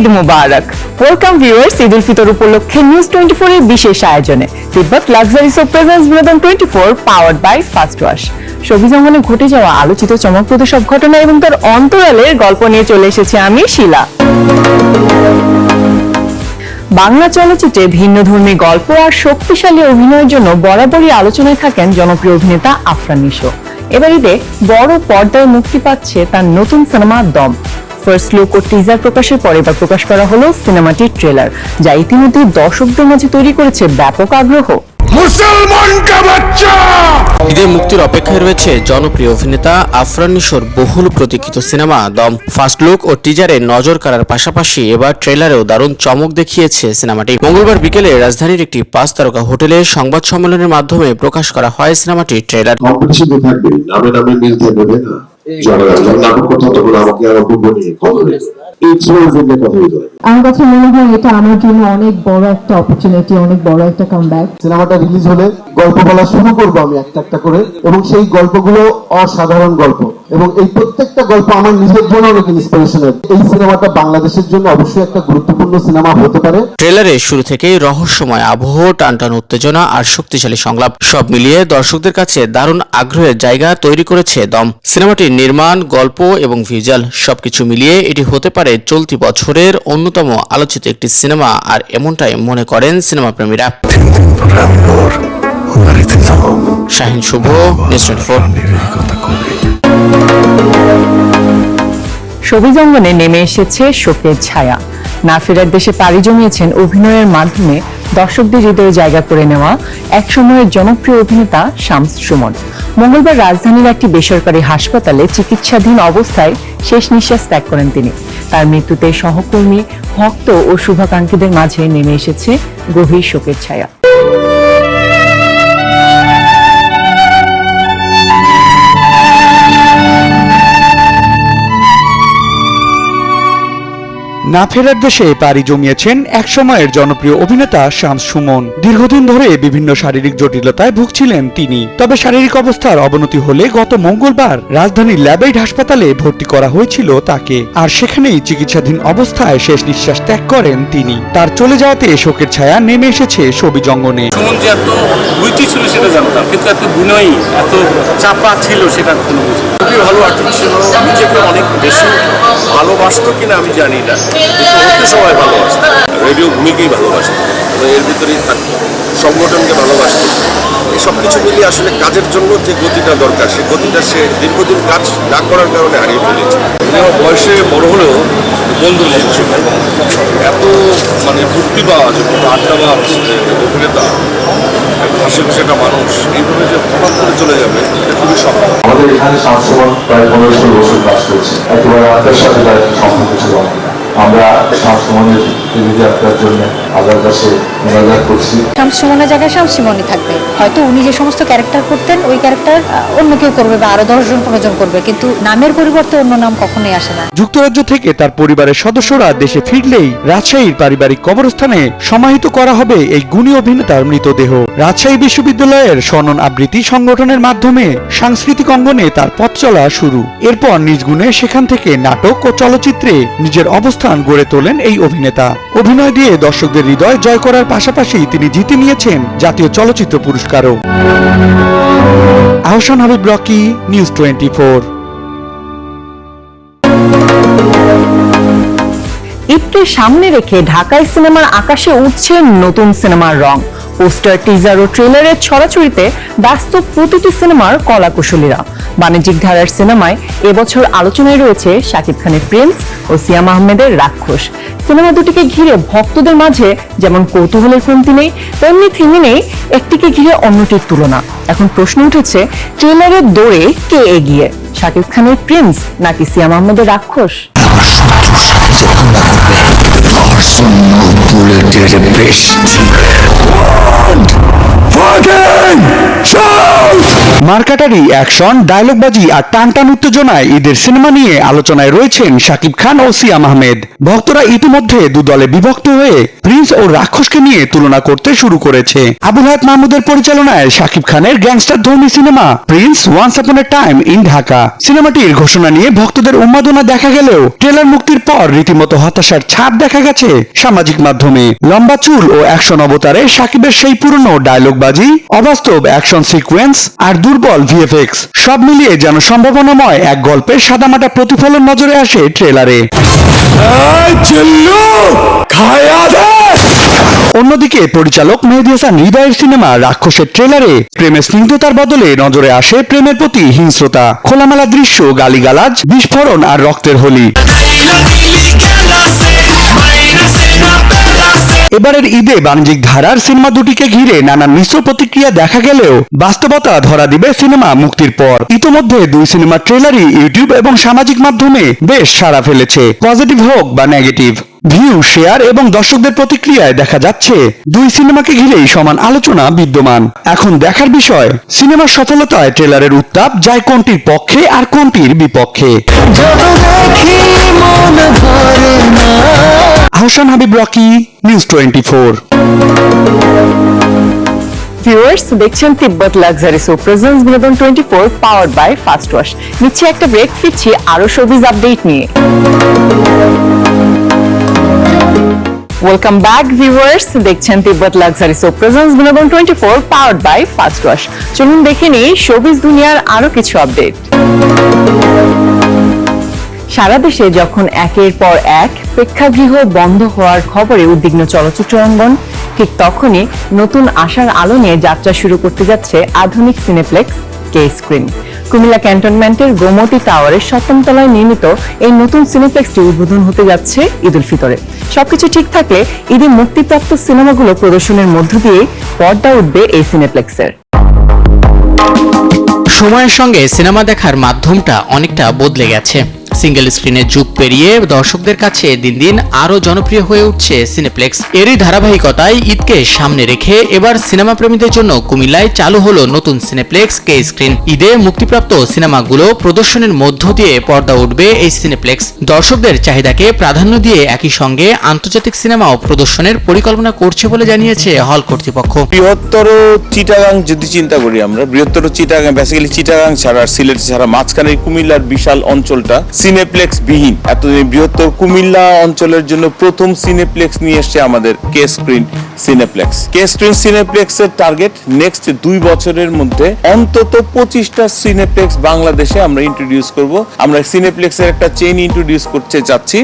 ঈদ মুবারক। Welcome viewers, Eid ul Fitr উপলক্ষে news 24 এর বিশেষ আয়োজনে তিব্বত লাক্সারি সোপ প্রেজেন্টস বিনোদন 24 পাওয়ার্ড বাই ফার্স্ট ওয়াশ। সবুজ অঙ্গনে ঘটে যাওয়া আলোচিত চমকপ্রদ সব ঘটনা এবং তার অন্তরালের গল্প নিয়ে চলে এসেছি আমি শিলা। বাংলা চলচ্চিত্রে ভিন্নধর্মী গল্প আর শক্তিশালী অভিনয়ের জন্য বরাবরই আলোচনায় থাকেন জনপ্রিয় অভিনেতা আফরান নিশো। এবার ঈদে বড় পর্দায় মুক্তি পাচ্ছে তার নতুন সিনেমা দম। ফার্স্ট লুক ও টিজার প্রকাশের পর এবার প্রকাশ করা হলো সিনেমাটির ট্রেলার, যা ইতিমধ্যে দর্শকদের মাঝে তৈরি করেছে ব্যাপক আগ্রহ। ঈদে মুক্তির অপেক্ষায় রয়েছে জনপ্রিয় অভিনেতা আফরান নিশোর বহুল প্রতীক্ষিত সিনেমা দম। ফার্স্ট লুক ও টিজারে নজর কাড়ার পাশাপাশি এবার ট্রেলারেও দারুণ চমক দেখিয়েছে সিনেমাটি। মঙ্গলবার বিকেলে রাজধানীর একটি 5 তারকা হোটেলে সংবাদ সম্মেলনের মাধ্যমে প্রকাশ করা হয় সিনেমাটির ট্রেলার। আমার কাছে মনে হয় এটা আমার জন্য অনেক বড় একটা অপরচুনিটি, অনেক বড় একটা কামব্যাক। সিনেমাটা রিলিজ হলে গল্প বলা শুরু করবো আমি একটা করে, এবং সেই গল্পগুলো অসাধারণ গল্প, এবং এই প্রত্যেকটা গল্প আমার নিজের জন্য অনেক ইন্সপিরেশনাল। এই সিনেমাটা বাংলাদেশের জন্য অবশ্যই একটা গুরুত্বপূর্ণ সিনেমা হতে পারে। ট্রেলারে শুরু থেকেই রহস্যময় আবহ, টানটান উত্তেজনা আর শক্তিশালী সংলাপ সব মিলিয়ে দর্শকদের কাছে দারুণ আগ্রহের জায়গা তৈরি করেছে দম। সিনেমাটির নির্মাণ, গল্প এবং ভিজুয়াল সবকিছু মিলিয়ে এটি হতে পারে চলতি বছরের অন্যতম আলোচিত একটি সিনেমা, আর এমনটাই মনে করেন সিনেমা প্রেমীরা। শাহিন শুভ, নিউজ 24। সবুজ অঙ্গনে নেমে এসেছে শোকের ছায়া। না ফেরার দেশে পাড়ি জমিয়েছেন অভিনয়ের মাধ্যমে দর্শকদের হৃদয়ে জায়গা করে নেওয়া একসময়ের জনপ্রিয় অভিনেতা শামস সুমন। মঙ্গলবার রাজধানীর একটি বেসরকারি হাসপাতালে চিকিৎসাধীন অবস্থায় শেষ নিঃশ্বাস ত্যাগ করেন তিনি। তার মৃত্যুতে সহকর্মী, ভক্ত ও শুভাকাঙ্ক্ষীদের মাঝে নেমে এসেছে গভীর শোকের ছায়া। না ফেরার দেশে পাড়ি জমিয়েছেন একসময়ের জনপ্রিয় অভিনেতা শামস সুমন। দীর্ঘদিন ধরে বিভিন্ন শারীরিক জটিলতায় ভুগছিলেন তিনি। তবে শারীরিক অবস্থার অবনতি হলে গত মঙ্গলবার রাজধানীর ল্যাবেইড হাসপাতালে ভর্তি করা হয়েছিল তাকে, আর সেখানেই চিকিৎসাধীন অবস্থায় শেষ নিঃশ্বাস ত্যাগ করেন তিনি। তার চলে যাওয়াতে শোকের ছায়া নেমে এসেছে সবুজ অঙ্গনে। সুমন যে এত বুঝি ছিল সেটা জানতাম, কিন্তু এত বিনয়ী, এত চাপা ছিল সেটা কোনো বুঝি। খুবই ভালো আর্টিস্ট ছিল, নিজেকে অনেক বেশি ভালোবাসতো কিনা আমি জানি না, কিন্তু ওকে সবাই ভালোবাসতো। রেডিও ভূমিকেই ভালোবাসতো, এর ভিতরেই থাকতো, সংগঠনকে ভালোবাসতো। এসব কিছু মিলিয়ে আসলে কাজের জন্য যে গতিটা দরকার, সেই গতিটা সে দীর্ঘদিন কাজ না করার কারণে হারিয়ে ফেলেছে। আমার বয়সে বড় হলেও বন্ধু ছিল, এত মুক্তি পাওয়া যায়, আড্ডাবাজ অভিনেতা, হাসি খুশি একটা মানুষ, এইভাবে যে হঠাৎ করে চলে যাবে এটা খুবই স্বপ্ন। আমাদের এখানে শামসুমন প্রায় 15-16 বছর কাজ করেছে, একেবারে আত্মার সাথে তার একটি সম্পর্ক ছিল। আমরা শামসুমনের যাত্রার জন্য আল্লাহর কাছে মোনাজাত করছি। শামসুমনের জায়গায় শামসুমনই থাকবে। হয়তো উনি যে সমস্ত ক্যারেক্টার করতেন ওই ক্যারেক্টার অন্য কেউ করবে বা আরো 10 জন 15 জন করবে, কিন্তু নামের পরিবর্তে অন্য নাম কখনোই আসে না। যুক্তরাজ্য থেকে তার পরিবারের সদস্যরা দেশে ফিরলেই রাজশাহীর পারিবারিক কবরস্থানে সমাহিত করা হবে এই গুণী অভিনেতার মৃতদেহ। রাজশাহী বিশ্ববিদ্যালয়ের স্বর্ণন আবৃত্তি সংগঠনের মাধ্যমে সাংস্কৃতিক অঙ্গনে তার পথ চলা শুরু। এরপর নিজ গুণে সেখান থেকে নাটক ও চলচ্চিত্রে নিজের অবস্থান গড়ে তোলেন এই অভিনেতা। অভিনয় দিয়ে দর্শকদের হৃদয় জয় করার পাশাপাশি তিনি জিতে নিয়েছেন জাতীয় চলচ্চিত্র পুরস্কারও। Ahsan Habib, Rocky, news 24। ঈদকে সামনে রেখে ঢাকায় সিনেমার আকাশে উঠছে নতুন সিনেমার রং। পোস্টার, টিজার ও ট্রেলারের ছড়াছড়িতে ব্যস্ত প্রতিটি সিনেমার কলাকুশলীরা। বাণিজ্যিক ধারার সিনেমায় এবছর আলোচনায় রয়েছে শাকিব খানের প্রিন্স ও সিয়াম আহমেদের রাক্ষস। সিনেমা দুটিকে ঘিরে ভক্তদের মাঝে যেমন কৌতূহলের কমতি নেই, তেমনি থেমে নেই একটিকে ঘিরে অন্যটির তুলনা। এখন প্রশ্ন উঠেছে, ট্রেলারের দৌড়ে কে এগিয়ে, শাকিব খানের প্রিন্স নাকি সিয়াম আহমেদের রাক্ষস? মার্কাটারি অ্যাকশন, ডায়লগবাজি আর টানটান উত্তেজনায় ঈদের সিনেমা নিয়ে আলোচনায় রয়েছেন শাকিব খান ও সিয়াম আহমেদ। ভক্তরা ইতিমধ্যে দুদলে বিভক্ত হয়ে প্রিন্স ও রাক্ষসকে নিয়ে তুলনা করতে শুরু করেছে। আবুল হায়াত মাহমুদের পরিচালনায় শাকিব খানের গ্যাংস্টার ধর্মী cinema Prince once upon A time in Dhaka সিনেমাটির ঘোষণা নিয়ে ভক্তদের উন্মাদনা দেখা গেলেও ট্রেলার মুক্তির পর রীতিমতো হতাশার ছাপ দেখা গেছে সামাজিক মাধ্যমে। লম্বা চুল ও অ্যাকশন অবতারে শাকিবের সেই পুরনো ডায়লগবাজি, অবাস্তব অ্যাকশন সিকোয়েন্স আর দুর্বল ভিএফএক্স সব মিলিয়ে যেন সম্ভাবনাময় এক গল্পের সাদামাটা প্রতিফলন নজরে আসে ট্রেলারে। অন্যদিকে পরিচালক মেহেদী হাসান হৃদয়ের সিনেমা রাক্ষসের ট্রেলারে প্রেমের স্নিগ্ধতার বদলে নজরে আসে প্রেমের প্রতি হিংস্রতা, খোলামেলা দৃশ্য, গালিগালাজ, বিস্ফোরণ আর রক্তের হোলি। এবারের ঈদে বাণিজ্যিক ধারার সিনেমা দুটিকে ঘিরে নানা মিশ্র প্রতিক্রিয়া দেখা গেলেও বাস্তবতা ধরা দিবে সিনেমা মুক্তির পর। ইতোমধ্যে দুই সিনেমার ট্রেলারই ইউটিউব এবং সামাজিক মাধ্যমে বেশ সাড়া ফেলেছে, পজিটিভ হোক বা নেগেটিভ। ভিউ, শেয়ার এবং দর্শকদের প্রতিক্রিয়ায় দেখা যাচ্ছে দুই সিনেমাকে ঘিরেই সমান আলোচনা বিদ্যমান। এখন দেখার বিষয় সিনেমার সফলতায় ট্রেলারের উত্তাপ যায় কোনটির পক্ষে আর কোনটির বিপক্ষে। Ahsan Habib, Rocky, news 24। Viewers, দেখছেন তিব্বত লাক্সারি সো প্রেজেন্স বিনোদন 24 পাওয়ার্ড বাই ফাস্ট ওয়াশ। নিচ্ছে একটা ব্রেক, ফিরছি আরো শোবিজ আপডেট নিয়ে। ওয়েলকাম ব্যাক ভিউয়ার্স, দেখছেন তিব্বত লাক্সারি সো প্রেজেন্স বিনোদন 24 পাওয়ার্ড বাই ফাস্ট ওয়াশ। চলুন দেখে নিই শোবিজ দুনিয়ার আরো কিছু আপডেট। সারা দেশে যখন একের পর এক প্রেক্ষাগৃহ বন্ধ হওয়ার খবরে উদ্বিগ্ন চলচ্চিত্র অঙ্গন, ঠিক তখনই নতুন আশার আলো নিয়ে যাত্রা শুরু করতে যাচ্ছে আধুনিক সিনেপ্লেক্স কে স্ক্রিন। কুমিল্লা ক্যান্টনমেন্টের গোমতী টাওয়ারের 7ম তলায় নির্মিত এই নতুন সিনেপ্লেক্সটি উদ্বোধন হতে যাচ্ছে ঈদ উল ফিতরে। সবকিছু ঠিক থাকলে ঈদে মুক্তিপ্রাপ্ত সিনেমাগুলো প্রদর্শনের মধ্য দিয়ে পর্দা উঠবে এই সিনেপ্লেক্সের। সময়ের সঙ্গে সিনেমা দেখার মাধ্যমটা অনেকটা বদলে গেছে। সিঙ্গেল স্ক্রিনের যুগ পেরিয়ে দর্শকদের কাছে দিন দিন আরো জনপ্রিয় হয়ে উঠছে সিনেপ্লেক্স। এরই ধারাবাহিকতায় ঈদকে সামনে রেখে এবার সিনেমা প্রেমীদের জন্য কুমিল্লায় চালু হলো নতুন সিনেপ্লেক্স কে স্ক্রিন। ঈদে মুক্তিপ্রাপ্ত সিনেমাগুলো প্রদর্শনের মধ্য দিয়ে পর্দা উঠবে এই সিনেপ্লেক্স। দর্শকদের চাহিদাকে প্রাধান্য দিয়ে একই সঙ্গে আন্তর্জাতিক সিনেমাও প্রদর্শনের পরিকল্পনা করছে বলে জানিয়েছে হল কর্তৃপক্ষ। বৃহত্তর চিটাগাং যদি চিন্তা করি আমরা, বৃহত্তর চিটাগাং বেসিক্যালি চিটাগাং ছাড়া সিলেট ছাড়া মাঝখানে কুমিল্লার বিশাল অঞ্চলটা সিনেপ্লেক্স বিহীন। এতদিন বৃহত্তর কুমিল্লা অঞ্চলের জন্য প্রথম সিনেপ্লেক্স নিয়ে এসছে আমাদের কে স্ক্রিন সিনেপ্লেক্স। কে স্ক্রিন সিনেপ্লেক্সের টার্গেট নেক্সট 2 বছরের মধ্যে অন্তত 25টা সিনেপ্লেক্স বাংলাদেশে আমরা ইন্ট্রোডিউস করব। আমরা সিনেপ্লেক্সের একটা চেইন ইন্ট্রোডিউস করতে যাচ্ছি।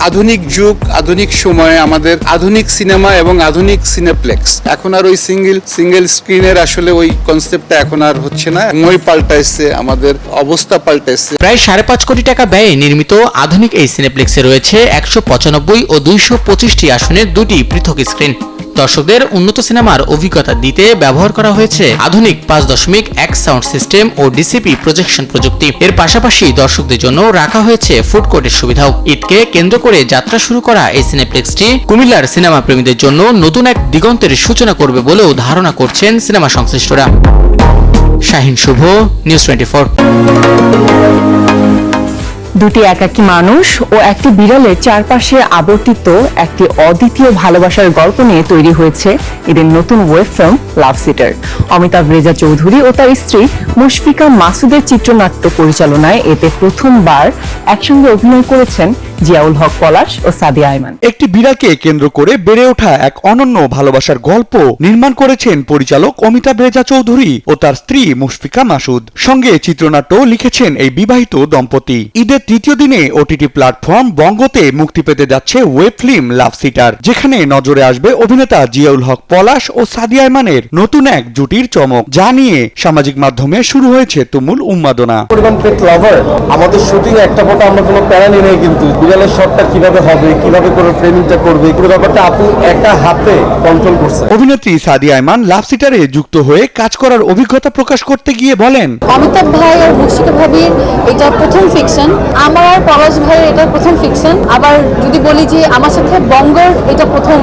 আধুনিক যুগ, আধুনিক সময়ে আমাদের আধুনিক সিনেমা এবং আধুনিক সিনেপ্লেক্স। এখন আর ওই সিঙ্গেল স্ক্রিনের আসলে ওই কনসেপ্টটা এখন আর হচ্ছে না। সময় পাল্টাইছে, আমাদের অবস্থা পাল্টাইছে। প্রায় 5.5 কোটি টাকা ব্যয়ে নির্মিত আধুনিক এই সিনেপ্লেক্সে রয়েছে 195 ও 225টি আসনের 2টি পৃথক স্ক্রিন। দর্শকদের উন্নত সিনেমার অভিজ্ঞতা দিতে ব্যবহার করা হয়েছে আধুনিক 5.1 সাউন্ড সিস্টেম ও ডিসিপি প্রজেকশন প্রযুক্তি। এর পাশাপাশি দর্শকদের জন্য রাখা হয়েছে ফুড কোর্টের সুবিধাও। ঈদকে কেন্দ্র করে যাত্রা শুরু করা এই সিনেপ্লেক্সটি কুমিল্লার সিনেমা প্রেমীদের জন্য নতুন এক দিগন্তের সূচনা করবে বলেও ধারণা করছেন সিনেমা সংশ্লিষ্টরা। শাহিন শুভ, নিউজ 24। দুটি একাকী মানুষ ও একটি বিড়ালের চারপাশে আবর্তিত একটি অদ্বিতীয় ভালোবাসার গল্প নিয়ে তৈরি হয়েছে এদের নতুন ওয়েব ফিল্ম লাভ সিটার। অমিতাভ রেজা চৌধুরী ও তার স্ত্রী মুশফিকা মাসুদের চিত্রনাট্য পরিচালনায় এতে প্রথমবার একসঙ্গে অভিনয় করেছেন জিয়াউল হক পলাশ ও সাদিয়া আইমান। একটি বিড়ালকে কেন্দ্র করে বেড়ে ওঠা এক অনন্য ভালোবাসার গল্প নির্মাণ করেছেন পরিচালক অমিতাভ রেজা চৌধুরী ও তার স্ত্রী মুশফিকা মাসুদ। সঙ্গে চিত্রনাট্য লিখেছেন এই বিবাহিত দম্পতি। ঈদের তৃতীয় দিনে ওটিটি প্ল্যাটফর্ম বঙ্গতে মুক্তি পেতে যাচ্ছে ওয়েব ফিল্ম লাভ সিটার, যেখানে নজরে আসবে অভিনেতা জিয়াউল হক পলাশ ও সাদিয়া আইমানের নতুন এক জুটির চমক, যা নিয়ে সামাজিক মাধ্যমে শুরু হয়েছে তুমুল উন্মাদনা। আমাদের শুটিং একটা ফটো আমরা কোনো প্যারা নিয়ে নেই, কিন্তু বিড়ালের শটটা কিভাবে হবে, কিভাবে করে ফ্রেমিংটা করবে, পুরো ব্যাপারটা আপনি একটা হাতে কন্ট্রোল করছেন। অভিনেত্রী সাদিয়া আইমান লাভ সিটারে যুক্ত হয়ে কাজ করার অভিজ্ঞতা প্রকাশ করতে গিয়ে বলেন, অমিতাভ ভাই আর মুশফিকা ভাবির এটা প্রথম ফিকশন, আমার আর পলাশ ভাইয়ের এটা প্রথম ফিকশন। আবার যদি বলি যে আমার সাথে বঙ্গর এটা প্রথম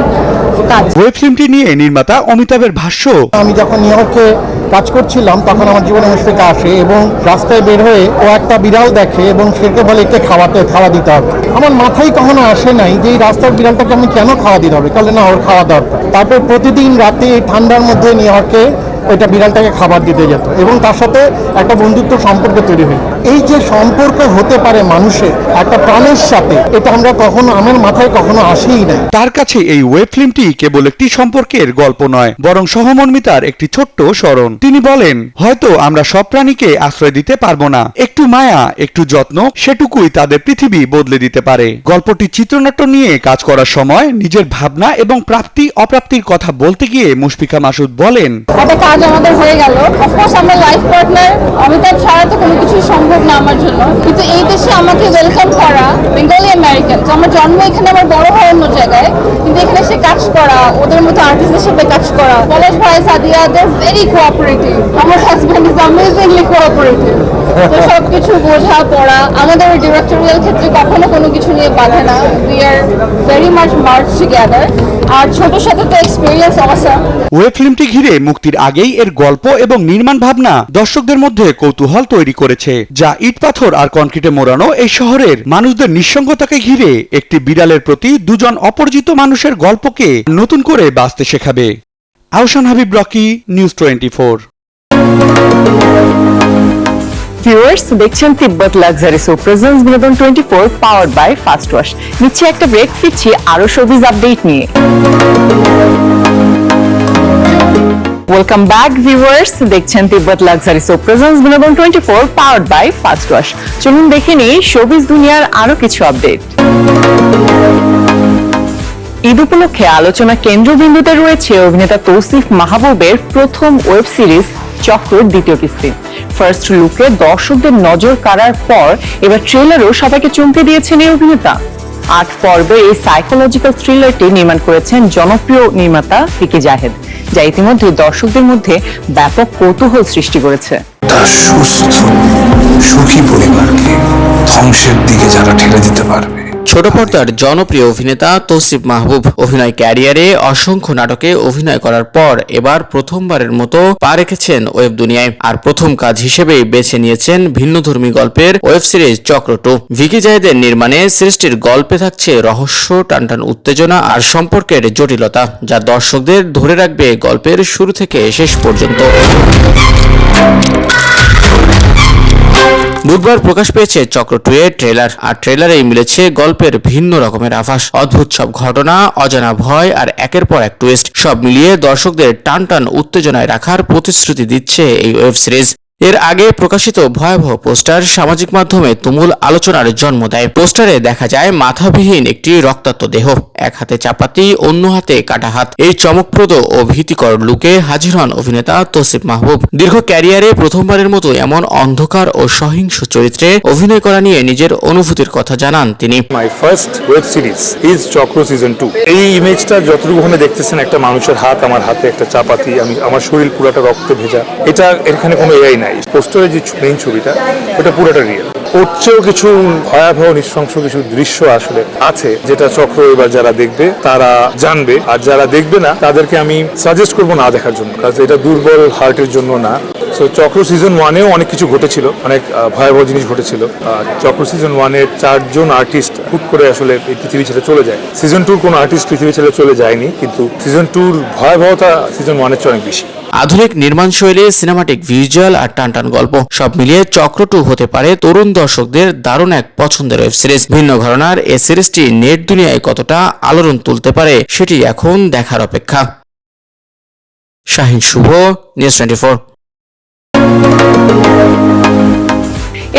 কাজ। ওয়েব ফিল্মটি নিয়ে নির্মাতা অমিতাভের ভাষ্য, আমি যখন নিউ ইয়র্কে কাজ করছিলাম তখন আমার জীবনে মুশফিকা আসে এবং রাস্তায় বের হয়ে ও একটা বিড়াল দেখে এবং সেকে বলে একে খাওয়া দিতে হবে। আমার মাথায় কখনো আসে নাই যে এই রাস্তার বিড়ালটাকে আমি কেন খাওয়া দিতে হবে, কারণ না ওর খাওয়া দরকার। তারপর প্রতিদিন রাতে ঠান্ডার মধ্যে নিউ ইয়র্কে ওইটা বিড়ালটাকে খাবার দিতে যেত এবং তার সাথে একটা বন্ধুত্ব সম্পর্ক তৈরি হয়ে এই যে সম্পর্ক হতে পারে মানুষের একটা প্রাণের সাথে, এটা আমরা কখনো আমার মাথায় কখনো আসেই নাই। তার কাছে এই ওয়েব ফিল্মটি কেবল একটি সম্পর্কের গল্প নয়, বরং সহমর্মিতার একটি ছোট্ট স্মরণ। তিনি বলেন, হয়তো আমরা সব প্রাণীকে আশ্রয় দিতে পারবো না, একটু মায়া, একটু যত্ন, সেটুকুই তাদের পৃথিবী বদলে দিতে পারে। গল্পটি চিত্রনাট্য নিয়ে কাজ করার সময় নিজের ভাবনা এবং প্রাপ্তি অপ্রাপ্তির কথা বলতে গিয়ে মুশফিকা মাসুদ বলেন, আমাদের হয়ে গেল। অফকোর্স আমরা লাইফ পার্টনার, অমিতাভ ছাড়া তো কোনো কিছুই সম্ভব না আমার জন্য, কিন্তু এই দেশে আমাকে ওয়েলকাম করা বেঙ্গলি আমেরিকান, আমার জন্ম এখানে, আমার বড় হয় অন্য জায়গায়, কিন্তু এখানে এসে কাজ করা, ওদের মতো আর্টিস্টদের সাথে কাজ করা। পলাশ ভাই, সাদিয়া, দে আর ভেরি কোঅপারেটিভ। আমার হাজব্যান্ড ইজ অ্যামেজিংলি কোঅপারেটিভ। তো সবকিছু বোঝা পড়া, আমাদের ডিরেক্টরিয়াল ক্ষেত্রে কখনো কোনো কিছু নিয়ে বাধে না। We are very much march together. আর ছোটর সাথে তো এক্সপেরিয়েন্স অসাম। ওয়েব ফিল্মটি ঘিরে মুক্তির আগেই এর গল্প এবং নির্মাণ ভাবনা দর্শকদের মধ্যে কৌতূহল তৈরি করেছে, যা ইট পাথর আর কনক্রিটে মোড়ানো এই শহরের মানুষদের নিঃসঙ্গতাকে ঘিরে একটি বিড়ালের প্রতি দুজন অপরিচিত মানুষের গল্পকে নতুন করে বাঁচতে শেখাবে। Ahsan Habib, Rocky, news 24। Viewers, দেখছেন তিব্বত লাক্সারি সোপ প্রেজেন্স বিনোদন 24 পাওয়ার্ড বাই ফাস্ট ওয়াশ। নিচ্ছে একটা ব্রেক, ফিরছি আরো শোবিজ আপডেট নিয়ে। ওয়েলকাম ব্যাক ভিউয়ার্স, দেখছেন তিব্বত লাক্সারি সোপ প্রেজেন্স বিনোদন 24 পাওয়ার্ড বাই ফাস্ট ওয়াশ। চলুন দেখে নিই শোবিজ দুনিয়ার আরো কিছু আপডেট। ঈদ উপলক্ষে আলোচনা কেন্দ্রবিন্দুতে রয়েছে অভিনেতা তৌসিফ মাহবুবের প্রথম ওয়েব সিরিজ চক্রর দ্বিতীয় কিস্তি। ফার্স্ট লুকে দর্শকদের নজর কাড়ার পর এবার ট্রেলারও সবাইকে চমকে দিয়েছেন এই অভিনেতা। 8 পর্বে এই সাইকোলজিক্যাল থ্রিলারটি নির্মাণ করেছেন জনপ্রিয় নির্মাতা ভিকি জাহেদ, যা ইতিমধ্যে দর্শকদের মধ্যে ব্যাপক কৌতূহল সৃষ্টি করেছে। তার সুস্থ সুখী পরিবারকে ধ্বংসের দিকে যারা ঠেলে দিতে পারবে। ছোট পর্দার জনপ্রিয় অভিনেতা তৌসিফ মাহবুব অভিনয় ক্যারিয়ারে অসংখ্য নাটকে অভিনয় করার পর এবার প্রথমবারের মতো পা রেখেছেন ওয়েব দুনিয়ায়। আর প্রথম কাজ হিসেবে বেছে নিয়েছেন ভিন্নধর্মী গল্পের ওয়েব সিরিজ চক্র 2। ভিকি জাহেদের নির্মাণে সিরিজটির গল্পে থাকছে রহস্য, টানটান উত্তেজনা আর সম্পর্কের জটিলতা, যা দর্শকদের ধরে রাখবে গল্পের শুরু থেকে শেষ পর্যন্ত। বুধবার প্রকাশ পেয়েছে চক্র 2 এর ট্রেলার। আর ট্রেলারেই মিলেছে গল্পের ভিন্ন রকমের আভাস, অদ্ভুত সব ঘটনা, অজানা ভয় আর একের পর এক টুইস্ট। সব মিলিয়ে দর্শকদের টানটান উত্তেজনায় রাখার প্রতিশ্রুতি দিচ্ছে এই ওয়েব সিরিজ। এর আগে প্রকাশিত ভয়াবহ পোস্টার সামাজিক মাধ্যমে তুমুল আলোচনার জন্ম দেয়। পোস্টারে দেখা যায় মাথাবিহীন একটি রক্তাক্ত দেহ, এক হাতে চাপাতি, অন্য হাতে কাটা হাত। এই চমকপ্রদ ও ভীতিকর লুকে হাজির হন অভিনেতা তৌসিফ মাহবুব। দীর্ঘ ক্যারিয়ারে প্রথমবারের মতো এমন অন্ধকার ও সহিংস চরিত্রে অভিনয় করা নিয়ে নিজের অনুভূতির কথা জানান তিনি। My first web series is চক্র সিজন 2। এই ইমেজটা যতটুকু ওখানে দেখতেছেন, একটা মানুষের হাত, আমার হাতে একটা চাপাতি, আমার শরীর পুরোটা রক্তে ভেজা, এটা এখানে কোনো এআই নাই। পোস্টারের যে মেইন ছবিটা, ওটা পুরোটা রিয়েল। ওর চেয়েও কিছু ভয়াবহ নৃশংস কিছু দৃশ্য আসলে আছে, যেটা চক্র এবার যারা দেখবে তারা জানবে, আর যারা দেখবে না তাদেরকে আমি সাজেস্ট করবো না দেখার জন্য, কারণ এটা দুর্বল হার্টের জন্য না। সো চক্র সিজন 1-এও অনেক কিছু ঘটেছিল, অনেক ভয়াবহ জিনিস ঘটেছিল। চক্র সিজন 1-এর 4 জন আর্টিস্ট হুট করে আসলে এই পৃথিবী ছেড়ে চলে যায়। সিজন 2-র কোনো আর্টিস্ট পৃথিবী ছেড়ে চলে যায়নি, কিন্তু সিজন 2-র ভয়াবহতা সিজন 1-এর চেয়ে অনেক বেশি। আধুনিক নির্মাণ শৈলী, সিনেমাটিক ভিজুয়াল আর টানটান গল্প সব মিলিয়ে চক্র 2 হতে পারে তরুণ দর্শকদের দারুণ এক পছন্দের ওয়েব সিরিজ। ভিন্ন ঘরানার এই সিরিজটি নেট দুনিয়ায় কতটা আলোড়ন তুলতে পারে সেটি এখন দেখার অপেক্ষা। শাহিন শুভ, নিউজ 24।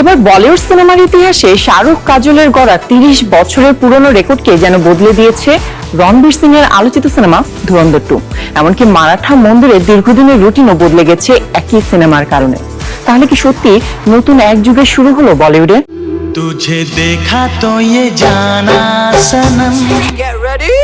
এবার বলিউড সিনেমার ইতিহাসে শাহরুখ কাজলের গড়া 30 বছরের পুরনো রেকর্ডকে যেন বদলে দিয়েছে রণবীর সিং এর আলোচিত সিনেমা ধুরন্ধর 2। এমনকি মারাঠা মন্দিরের দীর্ঘদিনের রুটিনও বদলে গেছে একই সিনেমার কারণে। তাহলে কি সত্যি নতুন এক যুগের শুরু হলো বলিউডে? তুঝে দেখা তো ये जाना सनम, Get ready?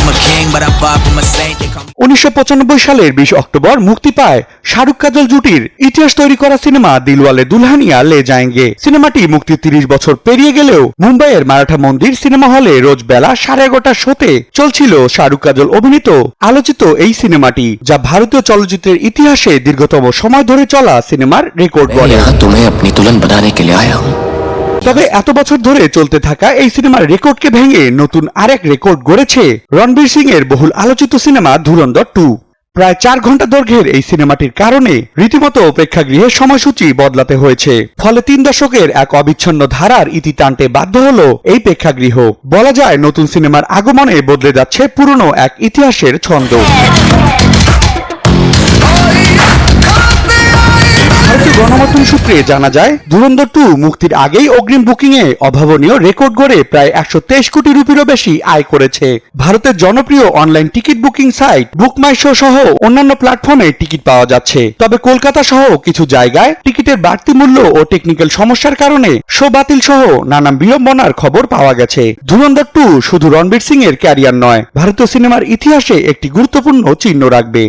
1995 সালের 20 অক্টোবর মুক্তি পায় শাহরুখ কাজল জুটির ইতিহাস তৈরি করা সিনেমা দিলওয়ালে দুলহানিয়া লে যায়েঙ্গে। সিনেমাটি মুক্তি 30 বছর পেরিয়ে গেলেও মুম্বাইয়ের মারাঠা মন্দির সিনেমা হলে রোজ বেলা 11:30টার শোতে চলছিল শাহরুখ কাজল অভিনীত আলোচিত এই সিনেমাটি, যা ভারতীয় চলচ্চিত্রের ইতিহাসে দীর্ঘতম সময় ধরে চলা সিনেমার রেকর্ড বলে। তবে এত বছর ধরে চলতে থাকা এই সিনেমার রেকর্ডকে ভেঙে নতুন আরেক রেকর্ড গড়েছে রণবীর সিং এর বহুল আলোচিত সিনেমা ধুরন্ধর 2। প্রায় 4 ঘন্টা দৈর্ঘ্যের এই সিনেমাটির কারণে রীতিমতো প্রেক্ষাগৃহের সময়সূচি বদলাতে হয়েছে। ফলে 3 দশকের এক অবিচ্ছিন্ন ধারার ইতি টানতে বাধ্য হলো এই প্রেক্ষাগৃহ। বলা যায় নতুন সিনেমার আগমনে বদলে যাচ্ছে পুরনো এক ইতিহাসের ছন্দ। ভারতীয় গণমাধ্যম সূত্রে জানা যায় ধুরন্ধর 2 মুক্তির আগেই অগ্রিম বুকিং এ অভাবনীয় রেকর্ড গড়ে প্রায় 123 কোটি রুপিরও বেশি আয় করেছে। ভারতের জনপ্রিয় online ticket booking site BookMyShow সহ অন্যান্য প্ল্যাটফর্মে টিকিট পাওয়া যাচ্ছে। তবে কলকাতা সহ কিছু জায়গায় টিকিটের বাড়তি মূল্য ও টেকনিক্যাল সমস্যার কারণে শো বাতিল সহ নানা বিড়ম্বনার খবর পাওয়া গেছে। ধুরন্ধর 2 শুধু রণবীর সিং এর ক্যারিয়ার নয়, ভারতীয় সিনেমার ইতিহাসে একটি গুরুত্বপূর্ণ চিহ্ন রাখবে।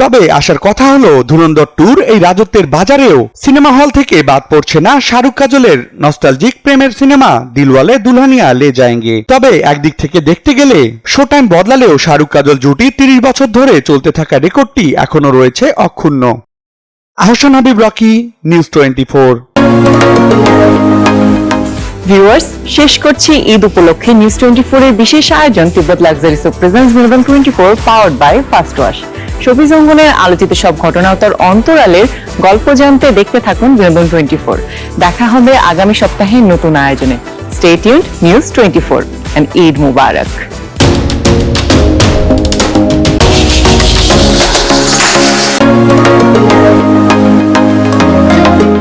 তবে আসার কথা হলো ধুরন্ধর 2 এই রাজত্বের বাজারেও সিনেমা হল থেকে বাদ পড়ছে না শাহরুখ কাজলের নস্টালজিক প্রেমের সিনেমা দিলওয়ালে দুলহানিয়া লে যায়েঙ্গে। তবে একদিক থেকে দেখতে গেলে শো টাইম বদলালেও শাহরুখ কাজল জুটি 30 বছর ধরে চলতে থাকা রেকর্ডটি এখনো রয়েছে অক্ষুণ্ণ। Ahsan Habib Rocky, news 24। Viewers, শেষ করছি ঈদ উপলক্ষে নিউজ 24 এর বিশেষ আয়োজন তিব্বত লাক্সারিস অফ প্রেজেন্স বিনোদন 24 powered by first wash. Showbiz অঙ্গনের আলোচিত সব ঘটনা ও তার অন্তরালের গল্প জানতে দেখতে থাকুন বিনোদন 24। দেখা হবে আগামী সপ্তাহে নতুন আয়োজনে। Stay tuned, news 24 and Eid Mubarak.